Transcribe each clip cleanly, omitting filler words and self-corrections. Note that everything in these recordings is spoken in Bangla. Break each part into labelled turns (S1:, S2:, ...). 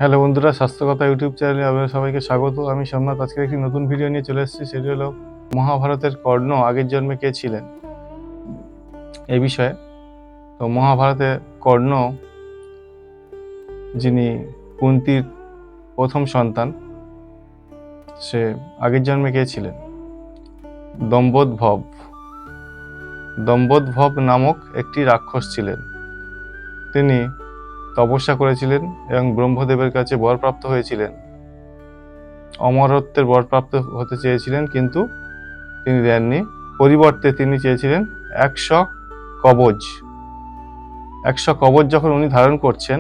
S1: হ্যালো বন্ধুরা, স্বাস্থ্যকথা ইউটিউব চ্যানেলে আপনাদের সবাইকে স্বাগত। আমি সোমনাথ। আজকে একটি নতুন ভিডিও নিয়ে চলে এসেছি। সেটি হলো মহাভারতের কর্ণ আগের জন্মে কে ছিলেন এই বিষয়ে। তো মহাভারতে কর্ণ, যিনি কুন্তির প্রথম সন্তান, সে আগের জন্মে কে ছিলেন? দম্বোদ্ভব। দম্বোদ্ভব নামক একটি রাক্ষস ছিলেন। তিনি তপস্যা করেছিলেন এবং ব্রহ্মদেবের কাছে বরপ্রাপ্ত হয়েছিলেন। অমরত্বের বরপ্রাপ্ত হতে চেয়েছিলেন, কিন্তু তিনি দেননি। পরিবর্তে তিনি চেয়েছিলেন 100 কবচ। 100 কবচ যখন উনি ধারণ করছেন,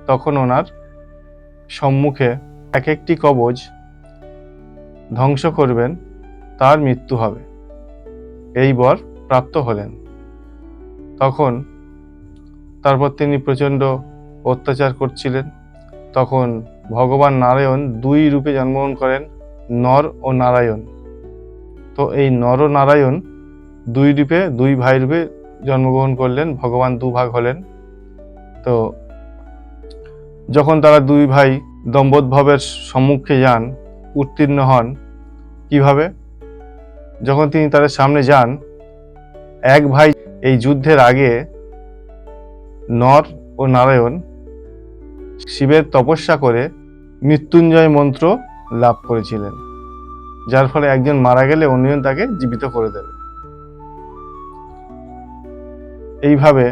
S1: তখন ওনার সম্মুখে এক একটি কবচ ধ্বংস করবেন, তার মৃত্যু হবে, এই বর প্রাপ্ত হলেন। তারপর তিনি প্রচণ্ড অত্যাচার করছিলেন। তখন ভগবান নারায়ণ 2 রূপে জন্মগ্রহণ করেন, নর ও নারায়ণ। তো এই নর ও নারায়ণ 2 রূপে, 2 ভাই রূপে জন্মগ্রহণ করলেন। ভগবান 2 ভাগ হলেন। তো যখন তারা 2 ভাই দম্বোদ্ভবের সম্মুখে যান, উত্তীর্ণ হন কিভাবে? যখন তিনি তাদের সামনে যান, এক ভাই এই যুদ্ধের আগে নর ও নারায়ণ শিবের তপস্যা করে মৃত্যুঞ্জয় মন্ত্র লাভ করেছিলেন, যার ফলে একজন মারা গেলে অন্যজন তাকে জীবিত করে দেবে। এইভাবে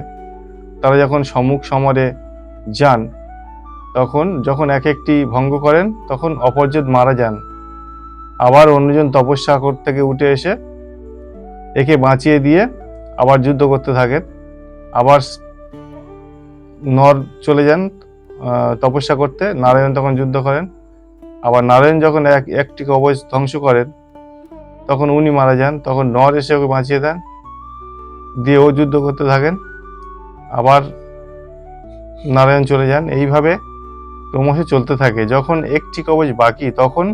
S1: তারা যখন সম্মুখ সমরে যান, তখন যখন এক একটি ভঙ্গ করেন, তখন অপরজন মারা যান। আবার অন্যজন তপস্যা থেকে উঠে এসে একে বাঁচিয়ে দিয়ে আবার যুদ্ধ করতে থাকেন। আবার নর চলে যান তপস্যা করতে, নারায়ণ তখন যুদ্ধ করেন। আবার নারায়ণ যখন একটি কবচ ধ্বংস করেন, তখন উনি মারা যান। তখন নর এসে ওকে বাঁচিয়ে দেন, দিয়ে ও যুদ্ধ করতে থাকেন। আবার নারায়ণ চলে যান। এইভাবে ক্রমশ চলতে থাকে। যখন একটি কবচ বাকি, তখন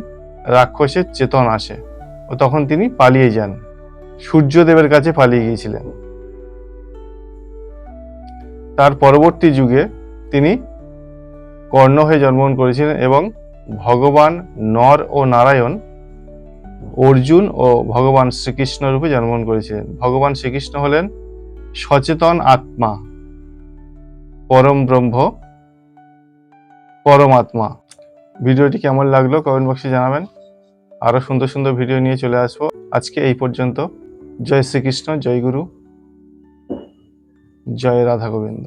S1: রাক্ষসের চেতন আসে ও তখন তিনি পালিয়ে যান। সূর্যদেবের কাছে পালিয়ে গিয়েছিলেন। তার পরবর্তী যুগে তিনি কর্ণ হয়ে জন্মগ্রহণ করেছিলেন এবং ভগবান নর ও নারায়ণ, অর্জুন ও ভগবান শ্রীকৃষ্ণ রূপে জন্মগ্রহণ করেছিলেন। ভগবান শ্রীকৃষ্ণ হলেন সচেতন আত্মা, পরম ব্রহ্ম, পরমাত্মা। ভিডিওটি কেমন লাগলো কমেন্ট বক্সে জানাবেন। আরো সুন্দর সুন্দর ভিডিও নিয়ে চলে আসবো। আজকে এই পর্যন্ত। জয় শ্রীকৃষ্ণ, জয় গুরু, জয় রাধা গোবিন্দ।